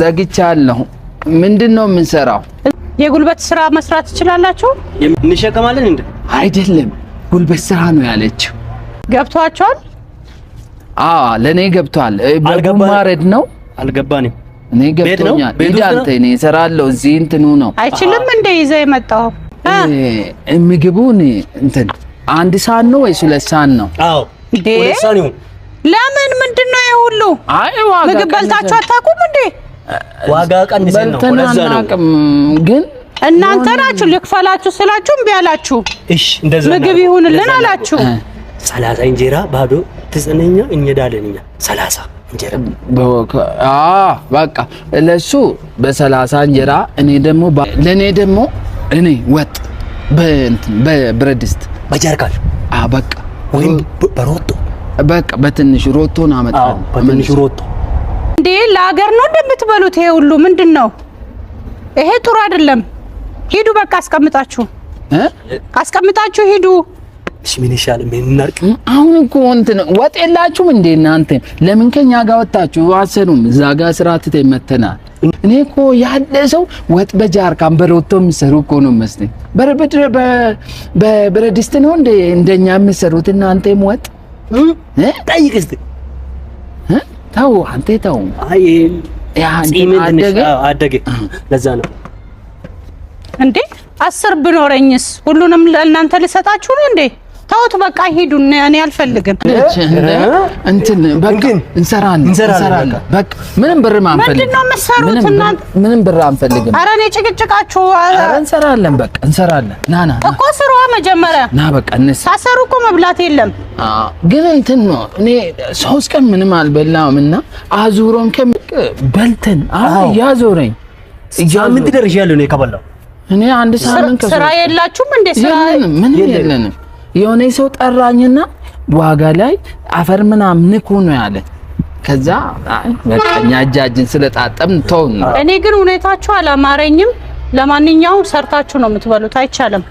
ዘግቻለሁ። ምንድነው የምንሰራው? የጉልበት ስራ መስራት ትችላላችሁ? እንሸከማለን እንዴ? አይደለም ጉልበት ስራ ነው ያለችው። ገብቷቸዋል? ለኔ ገብቷል። በማረድ ነው። አልገባንም። እኔ ገብቶኛል። ይዳንተ እኔ እሰራለሁ። እዚህ እንትኑ ነው። አይችልም እንደ ይዘህ የመጣው ምግቡን እንትን አንድ ሳህን ነው ወይስ ሁለት ሳህን ነው? አዎ ሁለት ሳህን ነው። ለምን ምንድነው ይሁሉ? ምግብ በልታችሁ አታውቁም እንዴ? ዋጋ ቀንሰን ነው ወለዛ ነው። ግን እናንተ ናችሁ ልክፈላችሁ ስላችሁ እምቢ አላችሁ። እሺ እንደዛ ምግብ ይሁንልን አላችሁ። 30 እንጀራ ባዶ ተጸነኛ እንሄዳለን እኛ 30 እንጀራ በቃ ለሱ በ30 እንጀራ ለኔ ደግሞ እኔ ወጥ በብረት ድስት በጀርካል በቃ ወይም በሮቶ በቃ በትንሽ ሮቶን አመጣው። በትንሽ ሮቶ እንዴ ለሀገር ነው እንደምትበሉት? ይሄ ሁሉ ምንድነው? ይሄ ጥሩ አይደለም። ሂዱ በቃ አስቀምጣችሁ ሂዱ። እሺ ምን ይሻላል? ምን እናርቅ? አሁን እኮ እንትን ወጥ የላችሁም እንዴ እናንተ? ለምን ከኛ ጋር ወጣችሁ? አሰሩም እዛ ጋር ስራ ትተመተናል። እኔ እኮ ያለ ሰው ወጥ በጃርካን በሮቶ የሚሰሩ እኮ ነው መስለኝ። በብረት ድስት ነው እንደ እንደኛ የምትሰሩት እናንተም ወጥ ጠይቅ እስቲ። ተው አንተ ተው። አይ አደገ ለዛ ነው እንዴ 10 ብኖረኝስ ሁሉንም ለእናንተ ልሰጣችሁ ነው እንዴ? ተውት በቃ ሂዱ። እኔ አልፈልግም። እንትን በቃ እንሰራለን። በቃ ምንም ብር አንፈልግም። ምንድነው የምትሰሩት እናንተ? ምንም ብር አንፈልግም። ኧረ እኔ ጭቅጭቃችሁ እንሰራለን። በቃ እንሰራለን። ና እኮ ስሯ መጀመሪያ ና በቃ ሳሰሩ እኮ መብላት የለም። ግን እንትን ነው እኔ 3 ቀን ምንም አልበላምና አዙሮን በልተን ያዞረኝ ሳምንት ደርሻለሁ ነው ከበላው። እኔ አንድ ሳምንት ስራ የላችሁም እንዴ? ስራ ምን የለንም። የሆነ ሰው ጠራኝና ዋጋ ላይ አፈር ምናምን ንኩ ነው ያለ። ከዛ በቃ እኛ እጃችን ስለጣጠምን ተውን። እኔ ግን ሁኔታችሁ አላማረኝም። ለማንኛውም ሰርታችሁ ነው የምትበሉት። አይቻልም።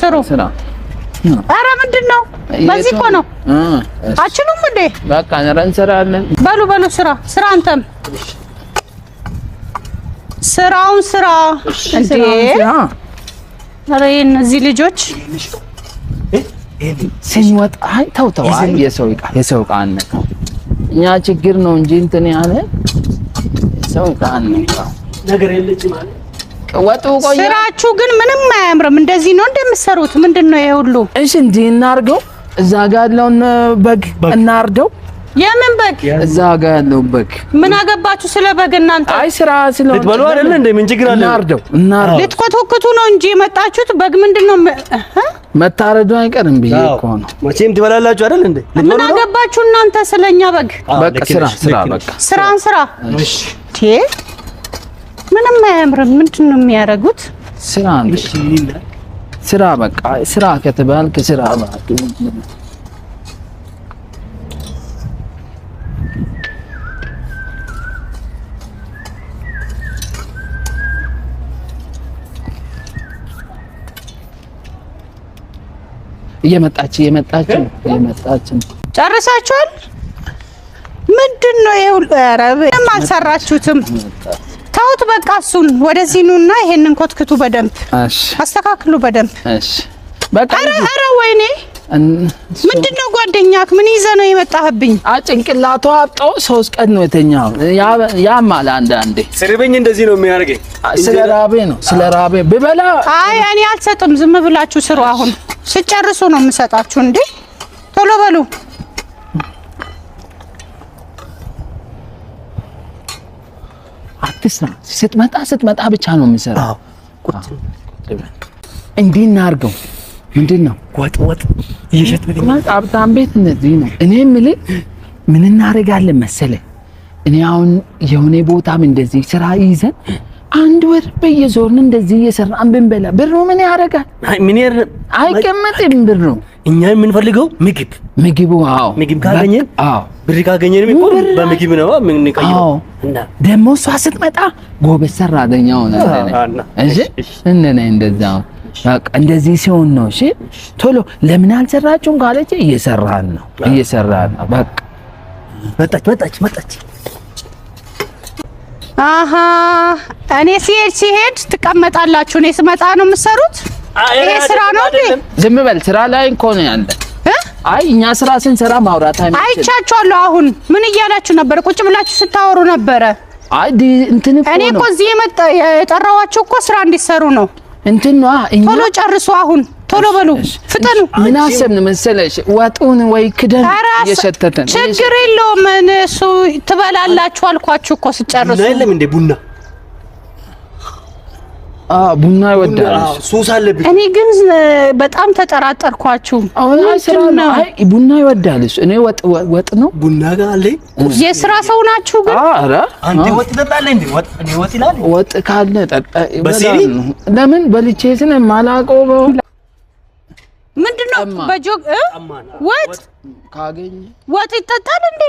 ስራ ኧረ ምንድነው? በዚህ እኮ ነው አችሉም እንዴ? በቃ እንሰራለን። በሉ ስራ አንተም ስራውን ስራ እንዴ! ኧረ እነዚህ ልጆች ሲወጣ ተው የሰው ዕቃ አነካ። እኛ ችግር ነው እንጂ እንትን ያለ የሰው ዕቃ አነካ ነገር የለች ማለት ወጡ። ቆይ ስራችሁ ግን ምንም አያምርም። እንደዚህ ነው እንደምትሰሩት? ምንድነው ይሄ ሁሉ? እሺ እንዲህ እናርገው። እዛ ጋር ያለውን በግ እናርደው። የምን በግ? እዛ ጋር ያለው በግ ምን አገባችሁ ስለ በግ እናንተ? አይ ስራ ስለሆነ ልትበሉ አይደል እንዴ? ምን ችግር አለ? እናርደው። ልትኮተኩቱ ነው እንጂ የመጣችሁት። በግ ምንድነው መታረዱ አይቀርም ብዬ እኮ ነው። መቼም ትበላላችሁ አይደል እንዴ? ምን አገባችሁ እናንተ ስለኛ በግ? በቃ ስራ። እሺ ምንም አያምርም። ምንድነው የሚያደርጉት? ስራ በቃ ስራ ከተባልክ ስራ ማለት እየመጣች ጨርሳችኋል? ምንድነው ይሄ? ኧረ ምንም አልሰራችሁትም። ተውት በቃ እሱን። ወደዚህ ኑና ይሄንን ኮትክቱ በደንብ አስተካክሉ በደንብ። እሺ በቃ ኧረ ወይኔ ምንድነው ጓደኛክ? ምን ይዘህ ነው የመጣህብኝ? ጭንቅላቷ አብጦ 3 ቀን ነው የተኛው። ያማል አንዳንዴ ስርበኝ እንደዚህ ነው የሚያደርገኝ። ስለራቤ ብበላ እኔ አልሰጥም። ዝም ብላችሁ ስሩ። አሁን ስጨርሱ ነው የምሰጣችሁ። እንዴ ቶሎ በሉ። አትስራ። ስትመጣ ብቻ ነው የምሰራው። እንዲህ እናድርገው። ምንድነው ወጥ እየሸጥኩኝ ሀብታም ቤት እንደዚህ ነው። እኔ የምልህ ምን እናደርጋለን መሰለህ? እኔ አሁን የሆነ ቦታም እንደዚህ ስራ ይዘን 1 ወር በየዞርን እንደዚህ እየሰራን ብንበላ ብሩ ምን ያደርጋል? አይቀመጥም ብሩ። እኛ የምንፈልገው ምግብ። ምግብ ካገኘን ብር ካገኘን የሚቆም በምግብ ነው የምንቀይረው። እና ደግሞ እሷ ስትመጣ ጎበዝ ሰራተኛ ሆነናል። እሺ እንደዛው በቃ እንደዚህ ሲሆን ነው። እሺ ቶሎ ለምን አልሰራችሁም ካለች እየሰራን ነው። በቃ መጣች አሃ እኔ ሲሄድ ትቀመጣላችሁ፣ እኔ ስመጣ ነው የምትሰሩት። ይሄ ስራ ነው እንዴ? ዝም በል ስራ ላይ እኮ ነው ያለ። አይ እኛ ስራ ስንሰራ ማውራት አይቻችኋለሁ። አሁን ምን እያላችሁ ነበር? ቁጭ ብላችሁ ስታወሩ ነበረ። አይ እንትን እኮ ነው እኔ እኮ እዚህ የጠራኋችሁ እኮ ስራ እንዲሰሩ ነው። እንትን ነው እኛ ቶሎ ጨርሱ፣ አሁን ቶሎ በሉ፣ ፍጠኑ። ምን አሰብን መሰለሽ? ወጡን ወይ ክደን እየሸተተን ችግር የለውም እሱ ትበላላችሁ አልኳችሁ እኮ ሲጨርሱ። የለም እንደ ቡና ቡና ይወዳል። ሱስ አለብኝ። እኔ ግን በጣም ተጠራጠርኳችሁ። አሁን አይ ቡና ይወዳል እሱ። እኔ ወጥ ነው ቡና ጋር አለ። የስራ ሰው ናችሁ ግን? ኧረ አንተ ወጥ ትጠጣለህ እንዴ? ወጥ ይላል። ወጥ ካለ ጠጣ። ለምን በልቼ ስለ ማላቀው ምንድነው በጆግ ወጥ ካገኘ ወጥ ይጠጣል እንዴ?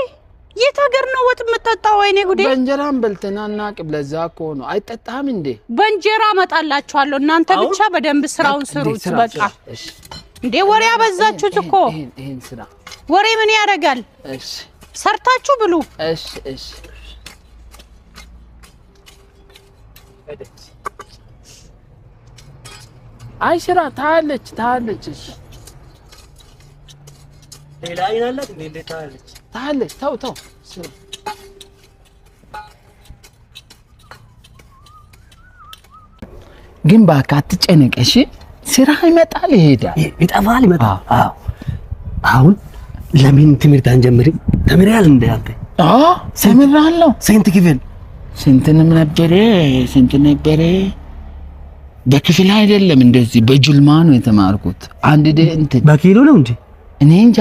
የት ሀገር ነው ወጥ የምትጠጣው? ወይኔ ጉዴ! በእንጀራም በልተናና ቅብለዛ እኮ ነው። አይጠጣም እንዴ? በእንጀራ አመጣላችኋለሁ። እናንተ ብቻ በደንብ ስራውን ስሩት። በቃ እንዴ ወሬ አበዛችሁት እኮ። ይሄን ስራ ወሬ ምን ያደርጋል? እሺ ሰርታችሁ ብሉ። እሺ እሺ አይ ስራ ታለች። እሺ ሌላ አይናለት እንዴ? ታለች ተው ግን በቃ አትጨነቅ እሺ። ስራ ይመጣል ይሄዳል፣ ይጠፋል ይመጣል። አዎ አሁን ለምን ትምህርት አንጀምርም? ተምሬያል እንደ አንተ? ተምሬያለሁ። ስንት ክፍል? ስንት ነበረ? በክፍል አይደለም እንደዚህ በጁልማ ነው የተማርኩት። አንድ እንትን በኪሎ ነው እንዴ? እኔ እንጃ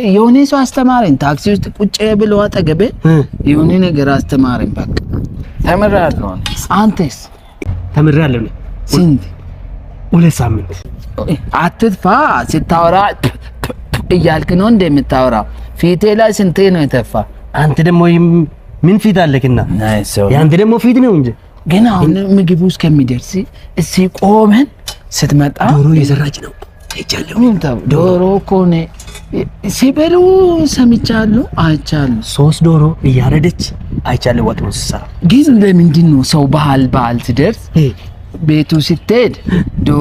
የሆነ ሰው አስተማረኝ። ታክሲ ውስጥ ቁጭ ብሎ አጠገቤ የሆነ ነገር አስተማረኝ። በቃ ተምሬያለሁ። አንተስ? ተምሬያለሁ። ስንት? 2 ሳምንት። አትጥፋ። ስታወራ እያልክ ነው እንደምታወራው። ፊቴ ላይ ስንቴ ነው የተፋ? አንተ ደግሞ ምን ፊት አለክና? ያንተ ደግሞ ፊት ነው እንጂ። ግን አሁን ምግቡ እስከሚደርስ እዚህ ቆመን ስትመጣ ዶሮ እየሰራች ነው አይቻለሁ። ዶሮ እኮ ነው ሲበሉ ሰምቻለሁ፣ አይቻለሁ። 3 ዶሮ እያረደች አይቻለሁ። ወጥ ነው ሲሰራ። ግን ለምንድን ነው ሰው ባህል ሲደርስ ቤቱ ስትሄድ